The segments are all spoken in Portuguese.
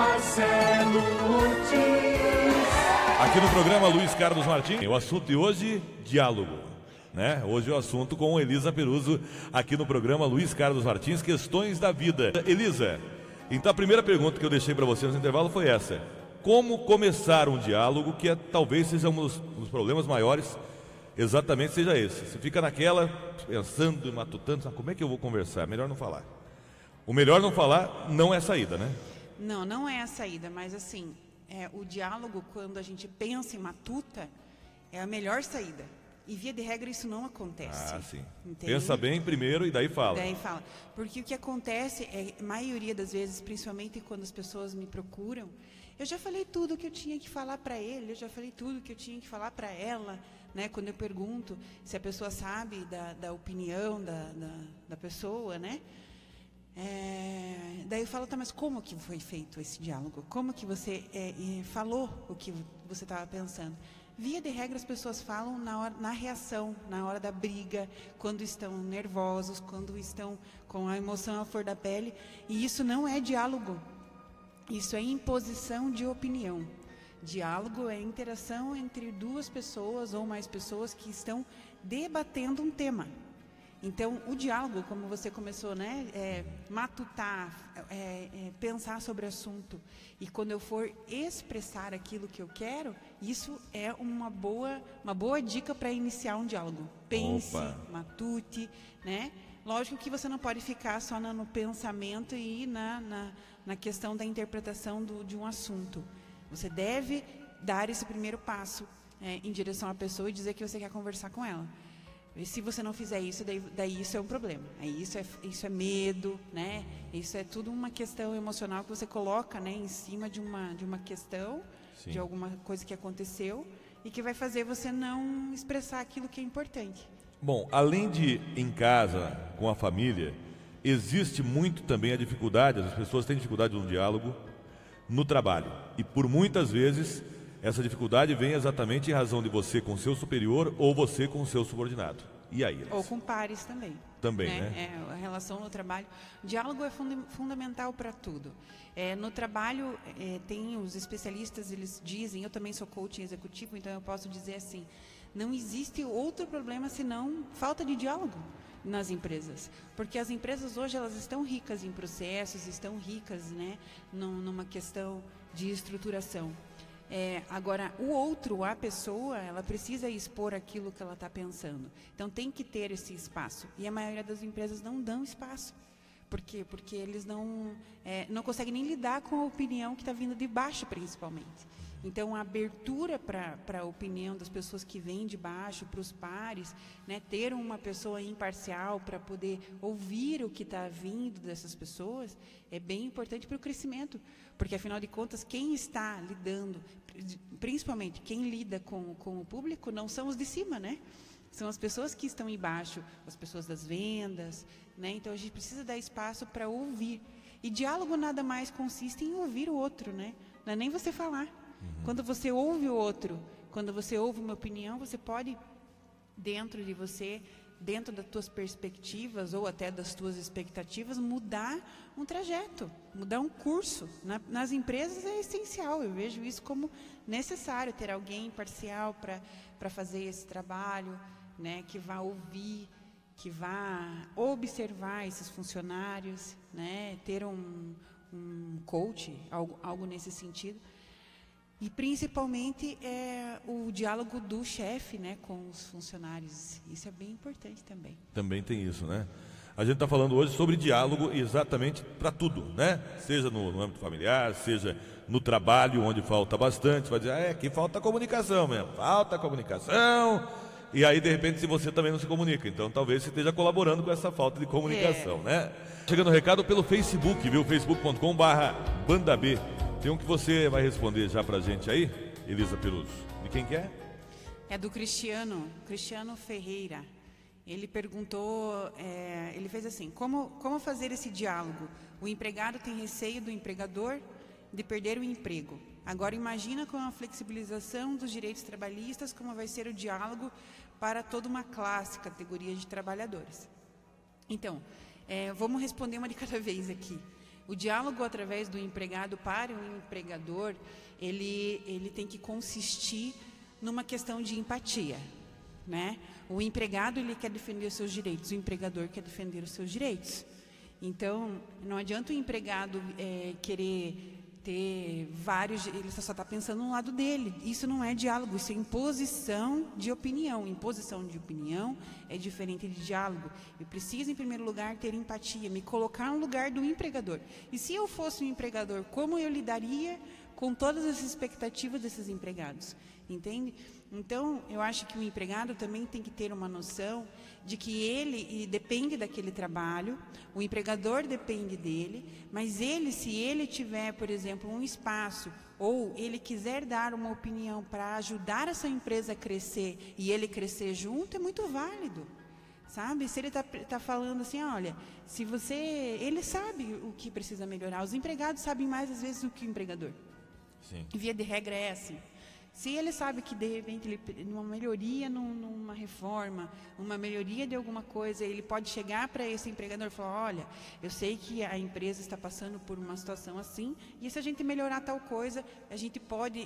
Marcelo Ortiz. Aqui no programa Luiz Carlos Martins, o assunto de hoje, diálogo, né? Hoje o assunto com Elisa Peruso, aqui no programa Luiz Carlos Martins, questões da vida. Elisa, então a primeira pergunta que eu deixei para você no intervalo foi essa: como começar um diálogo, que talvez seja um dos problemas maiores, exatamente seja esse. Você fica naquela, pensando e matutando, como é que eu vou conversar? Melhor não falar. O melhor não falar não é a saída, né? Não, não é a saída, mas assim, o diálogo, quando a gente pensa em matuta, é a melhor saída. E via de regra isso não acontece. Ah, sim. Entende? Pensa bem primeiro e daí fala. Daí fala. Porque o que acontece é, a maioria das vezes, principalmente quando as pessoas me procuram, eu já falei tudo que eu tinha que falar para ele, eu já falei tudo que eu tinha que falar para ela, né? Quando eu pergunto se a pessoa sabe da opinião da pessoa, né? Daí eu falo, tá, mas como que foi feito esse diálogo? Como que você falou o que você estava pensando? Via de regra, as pessoas falam na reação, na hora da briga, quando estão nervosos, quando estão com a emoção à flor da pele. E isso não é diálogo. Isso é imposição de opinião. Diálogo é interação entre duas pessoas ou mais pessoas que estão debatendo um tema. Então, o diálogo, como você começou, né, matutar, pensar sobre o assunto. E quando eu for expressar aquilo que eu quero, isso é uma boa dica para iniciar um diálogo. Pense, matute, né? Lógico que você não pode ficar só no pensamento e na questão da interpretação de um assunto. Você deve dar esse primeiro passo em direção à pessoa e dizer que você quer conversar com ela. E se você não fizer isso, daí isso é um problema. Aí isso é medo, né? Isso é tudo uma questão emocional que você coloca, né, em cima de uma questão, sim, de alguma coisa que aconteceu e que vai fazer você não expressar aquilo que é importante. Bom, além de em casa, com a família, existe muito também a dificuldade, as pessoas têm dificuldade no diálogo no trabalho. E por muitas vezes essa dificuldade vem exatamente em razão de você com o seu superior ou você com o seu subordinado. E aí? Ou com pares também. Também, né? A relação no trabalho. O diálogo é fundamental para tudo. No trabalho, tem os especialistas, eles dizem, eu também sou coaching executivo, então eu posso dizer assim, não existe outro problema senão falta de diálogo nas empresas. Porque as empresas hoje, elas estão ricas em processos, estão ricas, né, numa questão de estruturação. Agora, a pessoa, ela precisa expor aquilo que ela está pensando. Então, tem que ter esse espaço. E a maioria das empresas não dão espaço. Por quê? Porque eles não conseguem nem lidar com a opinião que está vindo de baixo, principalmente. Então, a abertura para a opinião das pessoas que vêm de baixo, para os pares, né, ter uma pessoa imparcial para poder ouvir o que está vindo dessas pessoas, é bem importante para o crescimento. Porque, afinal de contas, quem está lidando, principalmente quem lida com o público, não são os de cima, né? São as pessoas que estão embaixo, as pessoas das vendas, né? Então, a gente precisa dar espaço para ouvir. E diálogo nada mais consiste em ouvir o outro, né? Não é nem você falar. Quando você ouve o outro, quando você ouve uma opinião, você pode, dentro de você, dentro das tuas perspectivas ou até das tuas expectativas, mudar um trajeto, mudar um curso. Nas empresas é essencial, eu vejo isso como necessário, ter alguém imparcial para fazer esse trabalho, né, que vá ouvir, que vá observar esses funcionários, né, ter um coach, algo nesse sentido. E principalmente o diálogo do chefe, né, com os funcionários. Isso é bem importante também. Também tem isso, né? A gente está falando hoje sobre diálogo exatamente para tudo, né? Seja no âmbito familiar, seja no trabalho, onde falta bastante. Vai dizer, aqui falta comunicação mesmo, falta comunicação. E aí, de repente, se você também não se comunica, então talvez você esteja colaborando com essa falta de comunicação, né? Chegando o recado pelo Facebook, viu? facebook.com/bandab. Tem um que você vai responder já pra gente aí, Elisa Peruso. De quem que é? É do Cristiano Ferreira. Ele perguntou, ele fez assim, como fazer esse diálogo? O empregado tem receio do empregador de perder o emprego. Agora imagina com a flexibilização dos direitos trabalhistas, como vai ser o diálogo para toda uma classe, categoria de trabalhadores. Então, vamos responder uma de cada vez aqui. O diálogo através do empregado para o empregador, ele tem que consistir numa questão de empatia, né? O empregado, ele quer defender os seus direitos, o empregador quer defender os seus direitos. Então, não adianta o empregado querer ter vários, ele só está pensando no lado dele. Isso não é diálogo, isso é imposição de opinião. Imposição de opinião é diferente de diálogo. Eu preciso, em primeiro lugar, ter empatia, me colocar no lugar do empregador. E se eu fosse um empregador, como eu lidaria com todas as expectativas desses empregados? Entende? Então, eu acho que o empregado também tem que ter uma noção de que ele depende daquele trabalho, o empregador depende dele, mas ele, se ele tiver, por exemplo, um espaço, ou ele quiser dar uma opinião para ajudar essa empresa a crescer e ele crescer junto, é muito válido. Sabe? Se ele tá falando assim, olha, se você... Ele sabe o que precisa melhorar. Os empregados sabem mais, às vezes, do que o empregador. Sim. Via de regra é assim. Se ele sabe que, de repente, uma melhoria numa reforma, uma melhoria de alguma coisa, ele pode chegar para esse empregador e falar, olha, eu sei que a empresa está passando por uma situação assim, e se a gente melhorar tal coisa,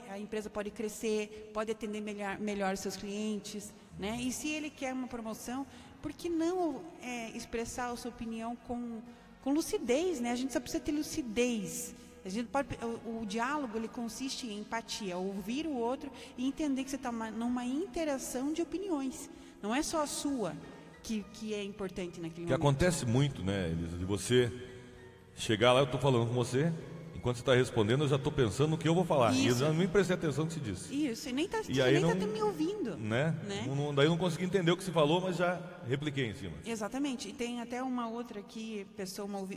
a empresa pode crescer, pode atender melhor os seus clientes, né? E se ele quer uma promoção, por que não expressar a sua opinião com lucidez, né? A gente só precisa ter lucidez. O diálogo, ele consiste em empatia, ouvir o outro e entender que você está numa interação de opiniões. Não é só a sua que é importante naquele momento. Que acontece muito, né, Elisa, de você chegar lá, eu estou falando com você, enquanto você está respondendo, eu já estou pensando no que eu vou falar. Isso. E eu já nem prestei atenção no que se disse. Isso, e nem está me ouvindo. Né? Né? Daí eu não consegui entender o que se falou, mas já repliquei em cima. Exatamente. E tem até uma outra aqui,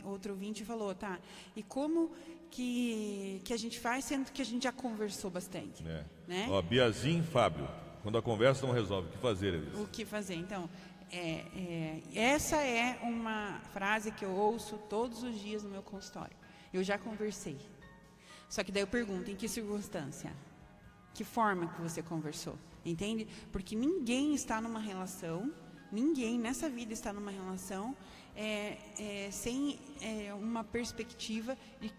outro ouvinte falou, tá, e como que a gente faz, sendo que a gente já conversou bastante. Né? Ó, Biazin Fábio, quando a conversa não resolve, o que fazer, Elisa? O que fazer? Então, essa é uma frase que eu ouço todos os dias no meu consultório. Eu já conversei. Só que daí eu pergunto, em que circunstância? Que forma que você conversou? Entende? Porque ninguém está numa relação, ninguém nessa vida está numa relação sem uma perspectiva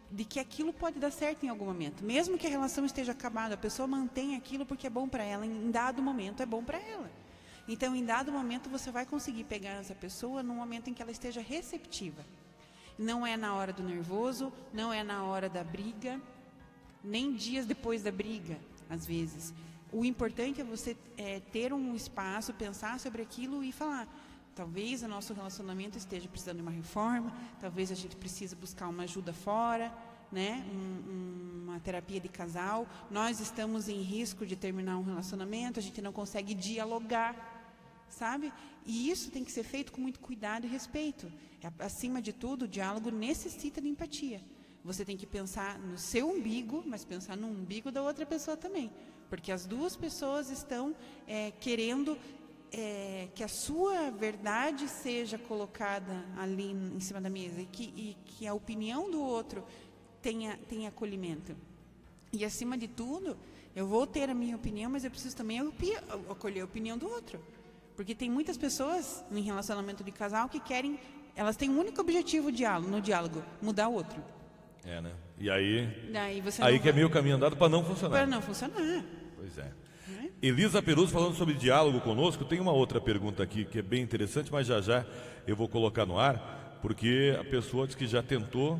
de que aquilo pode dar certo em algum momento. Mesmo que a relação esteja acabada, a pessoa mantém aquilo porque é bom para ela, em dado momento é bom para ela. Então, em dado momento, você vai conseguir pegar essa pessoa no momento em que ela esteja receptiva. Não é na hora do nervoso, não é na hora da briga, nem dias depois da briga, às vezes. O importante é você ter um espaço, pensar sobre aquilo e falar, talvez o nosso relacionamento esteja precisando de uma reforma, talvez a gente precise buscar uma ajuda fora, né? Uma terapia de casal, nós estamos em risco de terminar um relacionamento, a gente não consegue dialogar, sabe? E isso tem que ser feito com muito cuidado e respeito. Acima de tudo, o diálogo necessita de empatia. Você tem que pensar no seu umbigo, mas pensar no umbigo da outra pessoa também. Porque as duas pessoas estão querendo que a sua verdade seja colocada ali em cima da mesa e que a opinião do outro tenha acolhimento. E, acima de tudo, eu vou ter a minha opinião, mas eu preciso também acolher a opinião do outro. Porque tem muitas pessoas em relacionamento de casal que elas têm um único objetivo no diálogo, mudar o outro. Né? E aí que é meio caminho andado para não funcionar. Para não funcionar. Pois é. Elisa Peruzzo falando sobre diálogo conosco. Tem uma outra pergunta aqui que é bem interessante, mas já eu vou colocar no ar, porque a pessoa diz que já tentou,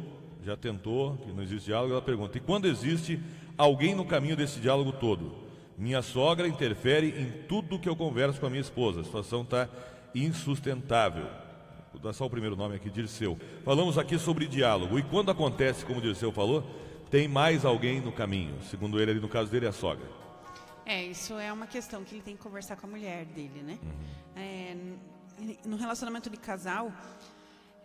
que não existe diálogo. Ela pergunta, e quando existe alguém no caminho desse diálogo todo? Minha sogra interfere em tudo que eu converso com a minha esposa. A situação está insustentável. Vou dar só o primeiro nome aqui, Dirceu. Falamos aqui sobre diálogo. E quando acontece, como o Dirceu falou, tem mais alguém no caminho. Segundo ele, ali no caso dele, é a sogra. Isso é uma questão que ele tem que conversar com a mulher dele, né? No relacionamento de casal,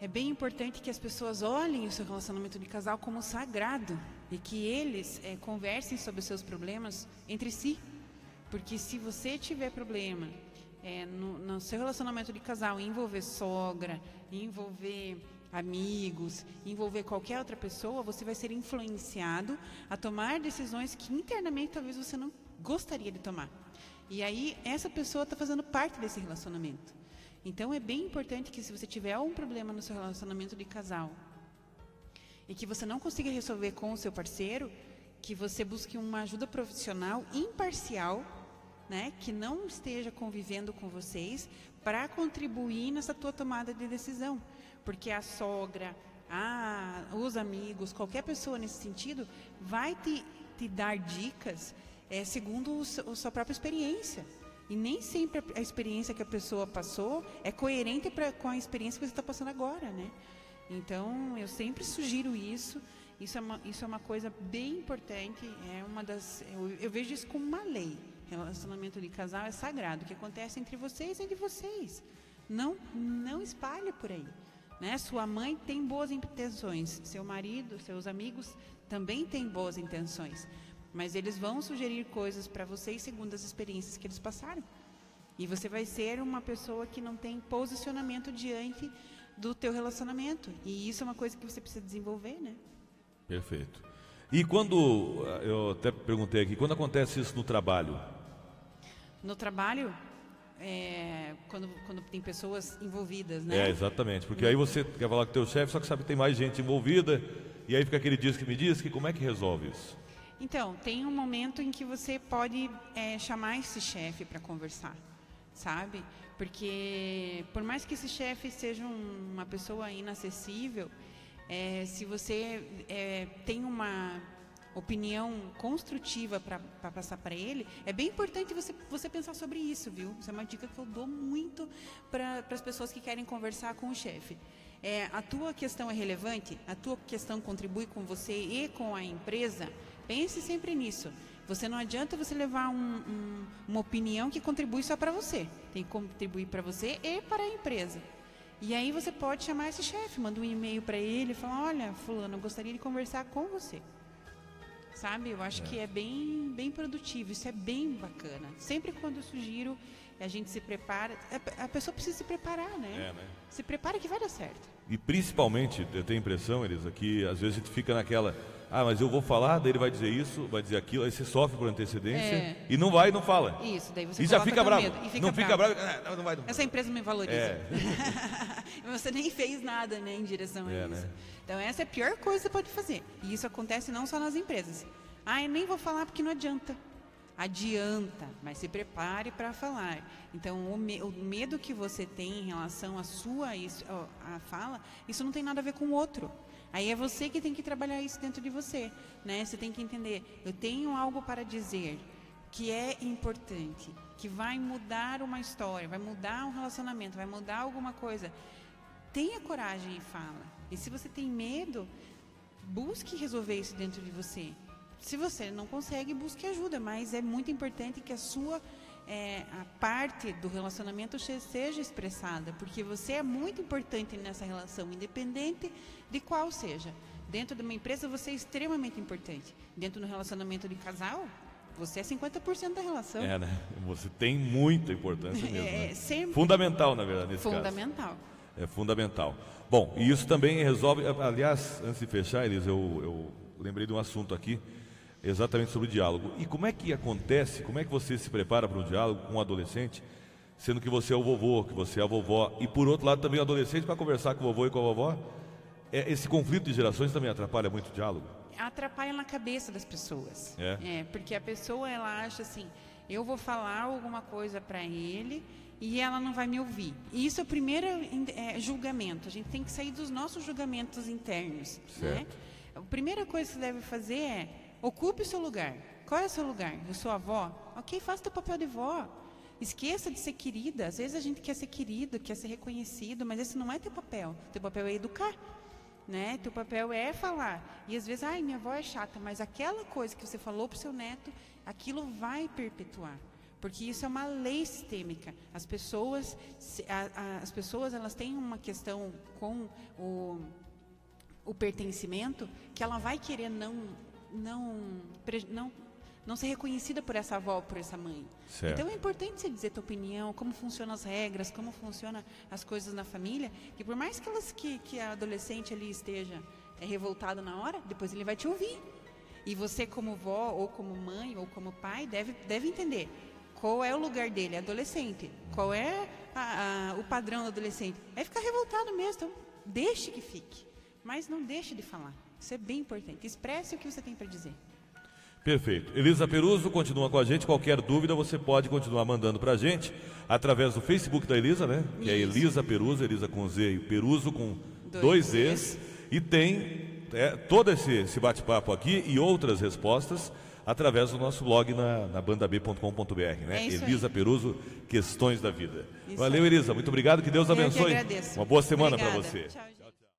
é bem importante que as pessoas olhem o seu relacionamento de casal como sagrado e que eles conversem sobre os seus problemas entre si. Porque se você tiver problema no seu relacionamento de casal, envolver sogra, envolver amigos, envolver qualquer outra pessoa, você vai ser influenciado a tomar decisões que internamente talvez você não gostaria de tomar. E aí essa pessoa está fazendo parte desse relacionamento. Então é bem importante que, se você tiver algum problema no seu relacionamento de casal e que você não consiga resolver com o seu parceiro, que você busque uma ajuda profissional imparcial, né, que não esteja convivendo com vocês, para contribuir nessa tua tomada de decisão. Porque a sogra, os amigos, qualquer pessoa nesse sentido, vai te dar dicas segundo a sua própria experiência. E nem sempre a experiência que a pessoa passou é coerente com a experiência que você está passando agora, né? Então, eu sempre sugiro isso. Isso é uma coisa bem importante. Eu vejo isso como uma lei. Relacionamento de casal é sagrado. O que acontece entre vocês é entre vocês. Não espalhe por aí. Né? Sua mãe tem boas intenções. Seu marido, seus amigos também têm boas intenções. Mas eles vão sugerir coisas para vocês segundo as experiências que eles passaram. E você vai ser uma pessoa que não tem posicionamento diante do teu relacionamento. E isso é uma coisa que você precisa desenvolver, né? Perfeito. E quando, eu até perguntei aqui, quando acontece isso no trabalho? No trabalho, quando tem pessoas envolvidas, né? Exatamente. Porque aí você quer falar com o teu chefe, só que sabe que tem mais gente envolvida, e aí fica aquele diz que me diz, que como é que resolve isso? Então, tem um momento em que você pode chamar esse chefe para conversar, sabe? Porque, por mais que esse chefe seja uma pessoa inacessível, se você tem uma opinião construtiva para passar para ele, é bem importante você pensar sobre isso, viu? Isso é uma dica que eu dou muito para as pessoas que querem conversar com o chefe. A tua questão é relevante? A tua questão contribui com você e com a empresa? Pense sempre nisso. Não adianta você levar uma opinião que contribui só para você. Tem que contribuir para você e para a empresa. E aí você pode chamar esse chefe, manda um e-mail para ele e falar: olha, fulano, eu gostaria de conversar com você. Sabe? Eu acho que é bem, bem produtivo. Isso é bem bacana. Sempre quando eu sugiro, a gente se prepara. A pessoa precisa se preparar, né? Se prepara que vai dar certo. E principalmente, eu tenho a impressão, Elisa, que às vezes a gente fica naquela... mas eu vou falar, daí ele vai dizer isso, vai dizer aquilo, aí você sofre por antecedência e não vai e não fala. Isso, daí você e já fica bravo. Não fica bravo. Não vai. Essa empresa não me valoriza. Você nem fez nada, né, em direção a isso. Né? Então essa é a pior coisa que você pode fazer. E isso acontece não só nas empresas. Eu nem vou falar porque não adianta. Adianta, mas se prepare para falar. Então, o medo que você tem em relação à sua a fala, isso não tem nada a ver com o outro. Aí é você que tem que trabalhar isso dentro de você, né? Você tem que entender, eu tenho algo para dizer que é importante, que vai mudar uma história, vai mudar um relacionamento, vai mudar alguma coisa. Tenha coragem e fala. E se você tem medo, busque resolver isso dentro de você. Se você não consegue, busque ajuda, mas é muito importante que a parte do relacionamento seja expressada, porque você é muito importante nessa relação, independente de qual seja. Dentro de uma empresa, você é extremamente importante. Dentro do relacionamento de casal, você é 50% da relação. Né? Você tem muita importância mesmo. Né? Sempre. Fundamental, na verdade, nesse fundamental. Caso. É fundamental. Bom, e isso também resolve... Aliás, antes de fechar, Elisa, eu lembrei de um assunto aqui, exatamente sobre o diálogo. E como é que acontece, como é que você se prepara para um diálogo com um adolescente, sendo que você é o vovô, que você é a vovó, e por outro lado também o adolescente para conversar com o vovô e com a vovó? Esse conflito de gerações também atrapalha muito o diálogo? Atrapalha na cabeça das pessoas. Porque a pessoa, ela acha assim, eu vou falar alguma coisa para ele e ela não vai me ouvir. E isso é o primeiro julgamento. A gente tem que sair dos nossos julgamentos internos. Né? A primeira coisa que você deve fazer é: ocupe o seu lugar. Qual é o seu lugar? Eu sou avó? Ok, faça o teu papel de vó. Esqueça de ser querida. Às vezes a gente quer ser querido, quer ser reconhecido, mas esse não é teu papel. Teu papel é educar. Né? Teu papel é falar. E às vezes, minha avó é chata, mas aquela coisa que você falou para o seu neto, aquilo vai perpetuar. Porque isso é uma lei sistêmica. As pessoas elas têm uma questão com o pertencimento, que ela vai querer não ser reconhecida por essa avó, por essa mãe. Certo. Então é importante você dizer a tua opinião, como funcionam as regras, como funcionam as coisas na família, que por mais que a adolescente ali esteja revoltado na hora, depois ele vai te ouvir. E você, como vó, ou como mãe, ou como pai, deve entender qual é o lugar dele, adolescente, qual é o padrão do adolescente. É ficar revoltado mesmo, então deixe que fique, mas não deixe de falar. Isso é bem importante. Expresse o que você tem para dizer. Perfeito. Elisa Peruso continua com a gente. Qualquer dúvida você pode continuar mandando para a gente através do Facebook da Elisa, né? Que é Elisa Peruso, Elisa com Z e Peruso com dois Zs. E tem todo esse bate-papo aqui e outras respostas através do nosso blog na bandab.com.br, né? Elisa Peruso, Questões da Vida. Valeu, Elisa. Muito obrigado. Que Deus abençoe. Eu que agradeço. Uma boa semana para Obrigada. você. Tchau.